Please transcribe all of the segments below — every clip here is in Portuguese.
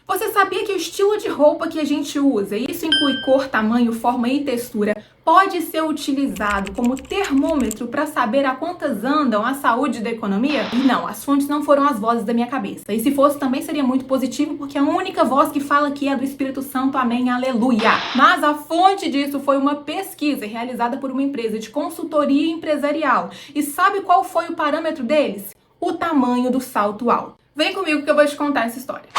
Você sabia que o estilo de roupa que a gente usa, e isso inclui cor, tamanho, forma e textura, pode ser utilizado como termômetro para saber a quantas andam a saúde da economia? E não, as fontes não foram as vozes da minha cabeça. E se fosse também seria muito positivo, porque a única voz que fala aqui é do Espírito Santo, amém, aleluia. Mas a fonte disso foi uma pesquisa realizada por uma empresa de consultoria empresarial. E sabe qual foi o parâmetro deles? O tamanho do salto alto. Vem comigo que eu vou te contar essa história.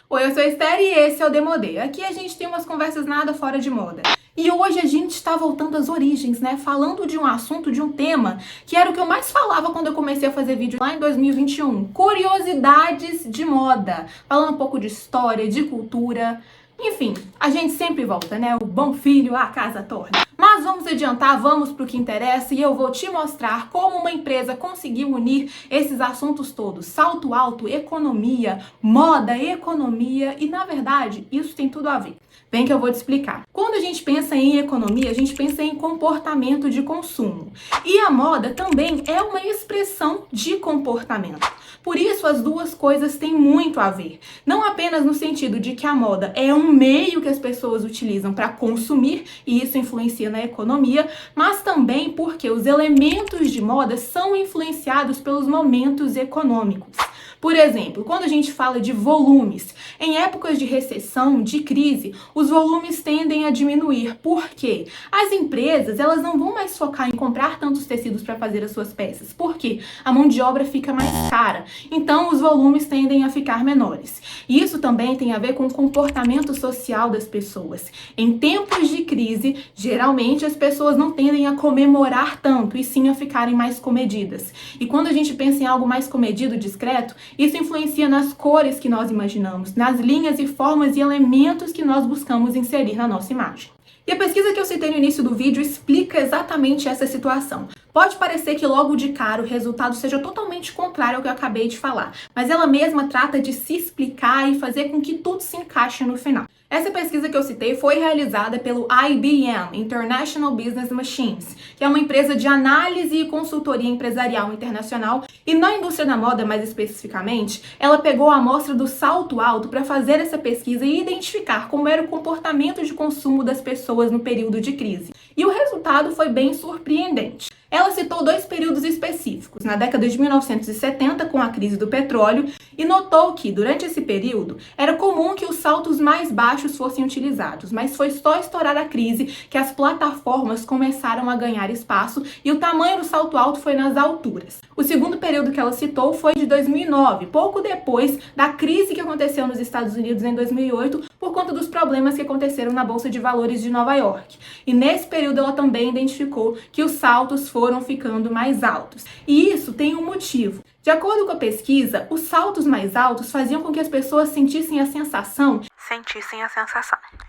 Oi, eu sou a Esther e esse é o Demodê. Aqui a gente tem umas conversas nada fora de moda. E hoje a gente está voltando às origens, né? Falando de um assunto, de um tema, que era o que eu mais falava quando eu comecei a fazer vídeo lá em 2021. Curiosidades de moda. Falando um pouco de história, de cultura. Enfim, a gente sempre volta, né? O bom filho a casa torna. Mas vamos adiantar, vamos para o que interessa e eu vou te mostrar como uma empresa conseguiu unir esses assuntos todos. Salto alto, economia, moda, economia e, na verdade, isso tem tudo a ver. Vem que eu vou te explicar. Quando a gente pensa em economia, a gente pensa em comportamento de consumo. E a moda também é uma expressão de comportamento. Por isso, as duas coisas têm muito a ver. Não apenas no sentido de que a moda é um meio que as pessoas utilizam para consumir, e isso influencia na economia, mas também porque os elementos de moda são influenciados pelos momentos econômicos. Por exemplo, quando a gente fala de volumes, em épocas de recessão, de crise, os volumes tendem a diminuir. Por quê? As empresas, elas não vão mais focar em comprar tantos tecidos para fazer as suas peças. Por quê? A mão de obra fica mais cara. Então, os volumes tendem a ficar menores. E isso também tem a ver com o comportamento social das pessoas. Em tempos de crise, geralmente as pessoas não tendem a comemorar tanto, e sim a ficarem mais comedidas. E quando a gente pensa em algo mais comedido, discreto, isso influencia nas cores que nós imaginamos, nas linhas e formas e elementos que nós buscamos inserir na nossa imagem. E a pesquisa que eu citei no início do vídeo explica exatamente essa situação. Pode parecer que logo de cara o resultado seja totalmente contrário ao que eu acabei de falar, mas ela mesma trata de se explicar e fazer com que tudo se encaixe no final. Essa pesquisa que eu citei foi realizada pelo IBM, International Business Machines, que é uma empresa de análise e consultoria empresarial internacional, e na indústria da moda, mais especificamente, ela pegou a amostra do salto alto para fazer essa pesquisa e identificar como era o comportamento de consumo das pessoas no período de crise. E o resultado foi bem surpreendente. Ela citou dois períodos específicos, na década de 1970, com a crise do petróleo, e notou que, durante esse período, era comum que os saltos mais baixos fossem utilizados, mas foi só estourar a crise que as plataformas começaram a ganhar espaço e o tamanho do salto alto foi nas alturas. O segundo período que ela citou foi de 2009, pouco depois da crise que aconteceu nos Estados Unidos em 2008, por conta dos problemas que aconteceram na Bolsa de Valores de Nova York. E nesse período ela também identificou que os saltos foram ficando mais altos. E isso tem um motivo. De acordo com a pesquisa, os saltos mais altos faziam com que as pessoas sentissem a sensação,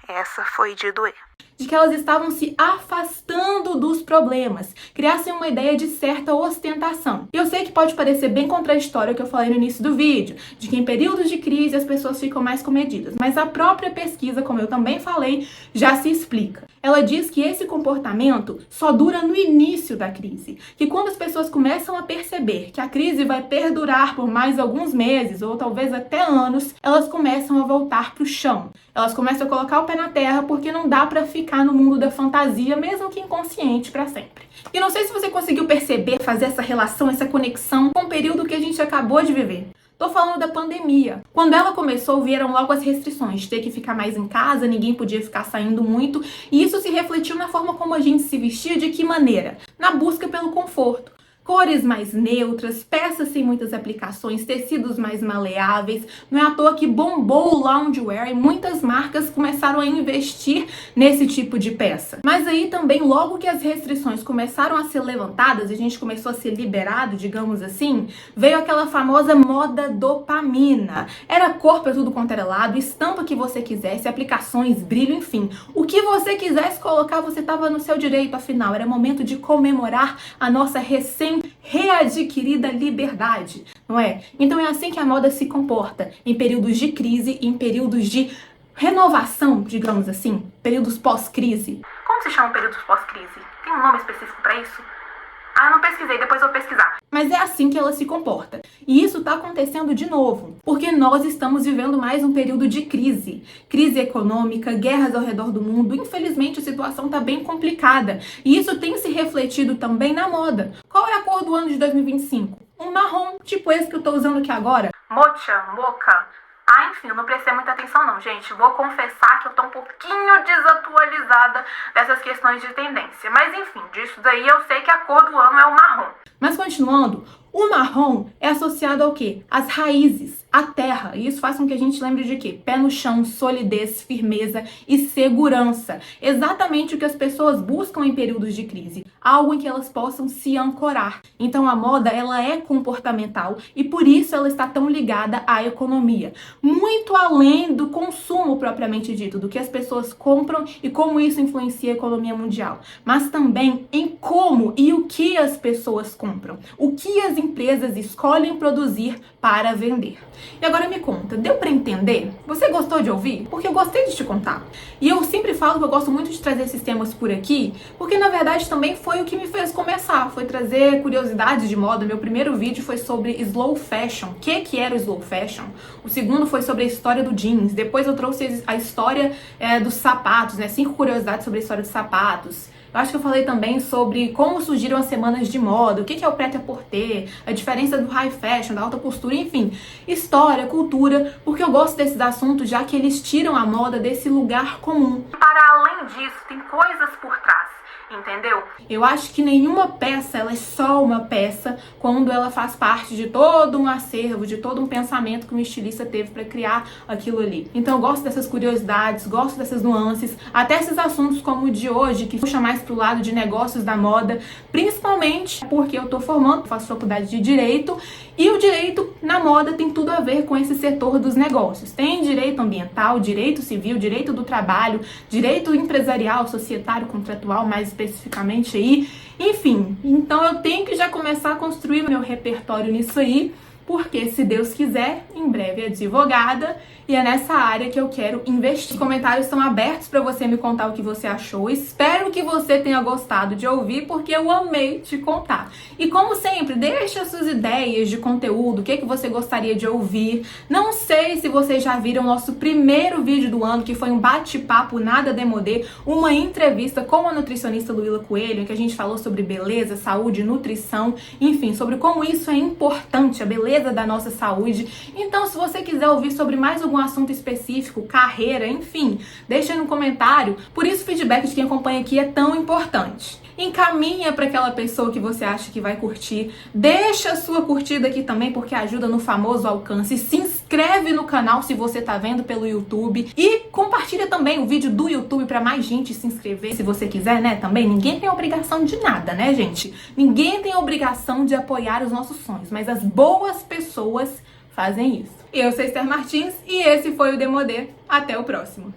essa foi de doer, de que elas estavam se afastando dos problemas, criassem uma ideia de certa ostentação. E eu sei que pode parecer bem contraditório o que eu falei no início do vídeo, de que em períodos de crise as pessoas ficam mais comedidas, mas a própria pesquisa, como eu também falei, já se explica. Ela diz que esse comportamento só dura no início da crise, que quando as pessoas começam a perceber que a crise vai perdurar por mais alguns meses ou talvez até anos, elas começam a voltar para o chão. Elas começam a colocar o pé na terra porque não dá para ficar no mundo da fantasia, mesmo que inconsciente, para sempre. E não sei se você conseguiu perceber, fazer essa relação, essa conexão com o período que a gente acabou de viver. Tô falando da pandemia. Quando ela começou, vieram logo as restrições, de ter que ficar mais em casa, ninguém podia ficar saindo muito, e isso se refletiu na forma como a gente se vestia, de que maneira? Na busca pelo conforto. Cores mais neutras, peças sem muitas aplicações, tecidos mais maleáveis. Não é à toa que bombou o loungewear e muitas marcas começaram a investir nesse tipo de peça. Mas aí também, logo que as restrições começaram a ser levantadas, a gente começou a ser liberado, digamos assim, veio aquela famosa moda dopamina. Era cor pra tudo quanto era lado, estampa que você quisesse, aplicações, brilho, enfim. O que você quisesse colocar, você estava no seu direito, afinal. Era momento de comemorar a nossa readquirida liberdade, não é? Então é assim que a moda se comporta em períodos de crise, em períodos de renovação, digamos assim, períodos pós-crise. Como se chama períodos pós-crise? Tem um nome específico para isso? Ah, eu não pesquisei, depois eu vou pesquisar. Mas é assim que ela se comporta. E isso tá acontecendo de novo, porque nós estamos vivendo mais um período de crise. Crise econômica, guerras ao redor do mundo. Infelizmente, a situação tá bem complicada. E isso tem se refletido também na moda. Qual é a cor do ano de 2025? Um marrom, tipo esse que eu tô usando aqui agora. Mocha. Ah, enfim, eu não prestei muita atenção não, gente. Vou confessar que eu tô um pouquinho desatualizada dessas questões de tendência. Mas enfim, disso daí eu sei que a cor do ano é o marrom. Mas continuando, o marrom é associado ao quê? Às raízes, à terra. E isso faz com que a gente lembre de quê? Pé no chão, solidez, firmeza e segurança. Exatamente o que as pessoas buscam em períodos de crise. Algo em que elas possam se ancorar. Então a moda, ela é comportamental e por isso ela está tão ligada à economia. Muito além do consumo propriamente dito, do que as pessoas compram e como isso influencia a economia mundial. Mas também em como e o que as pessoas compram. O que as empresas escolhem produzir para vender. E agora me conta, deu para entender? Você gostou de ouvir? Porque eu gostei de te contar. E eu sempre falo que eu gosto muito de trazer esses temas por aqui, porque na verdade também foi o que me fez começar, foi trazer curiosidades de moda. Meu primeiro vídeo foi sobre slow fashion, o que era o slow fashion. O segundo foi sobre a história do jeans, depois eu trouxe a história dos sapatos, né? 5 curiosidades sobre a história dos sapatos. Eu acho que eu falei também sobre como surgiram as semanas de moda, o que é o prêt-à-porter, a diferença do high fashion, da alta costura, enfim, história, cultura, porque eu gosto desses assuntos, já que eles tiram a moda desse lugar comum. Para além disso, tem coisas por trás. Entendeu? Eu acho que nenhuma peça, ela é só uma peça quando ela faz parte de todo um acervo, de todo um pensamento que um estilista teve para criar aquilo ali. Então eu gosto dessas curiosidades, gosto dessas nuances, até esses assuntos como o de hoje, que puxa mais pro lado de negócios da moda, principalmente porque eu tô formando, faço faculdade de Direito, e o direito na moda tem tudo a ver com esse setor dos negócios. Tem direito ambiental, direito civil, direito do trabalho, direito empresarial, societário, contratual, mais especificamente aí. Enfim, então eu tenho que já começar a construir meu repertório nisso aí, porque se Deus quiser, em breve advogada, e é nessa área que eu quero investir. Os comentários estão abertos para você me contar o que você achou. Espero que você tenha gostado de ouvir, porque eu amei te contar. E como sempre, deixa suas ideias de conteúdo, o que você gostaria de ouvir. Não sei se vocês já viram o nosso primeiro vídeo do ano, que foi um bate-papo nada demodê, uma entrevista com a nutricionista Luíla Coelho, em que a gente falou sobre beleza, saúde, nutrição, enfim, sobre como isso é importante, a beleza da nossa saúde. Então, se você quiser ouvir sobre mais algum assunto específico, carreira, enfim, deixa no comentário. Por isso o feedback de quem acompanha aqui é tão importante. Encaminha para aquela pessoa que você acha que vai curtir. Deixa a sua curtida aqui também, porque ajuda no famoso alcance. Se inscreve no canal se você tá vendo pelo YouTube. E compartilha também o vídeo do YouTube para mais gente se inscrever, se você quiser, né? Também ninguém tem obrigação de nada, né, gente? Ninguém tem obrigação de apoiar os nossos sonhos, mas as boas pessoas fazem isso. Eu sou Esther Martins e esse foi o Demodê. Até o próximo.